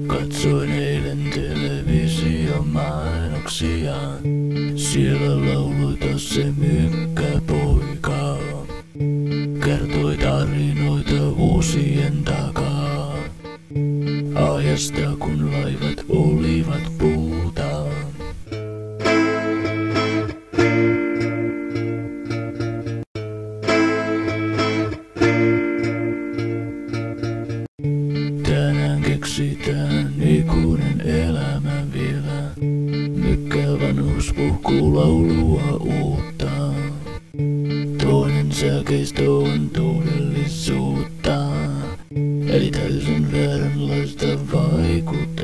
Katsoin eilen television mainoksia. Siellä lauloi taas se mykkäpoika. Kertoi tarinoita vuosien takaa. Ajasta kun laivat olivat puuta. Tänään keksitään ikuinen elämä vielä. Mykkä vanhus puhkuu laulua uutta. Toinen säkeistö on todellisuutta. Eli täysin vääränlaista vaikuttaa.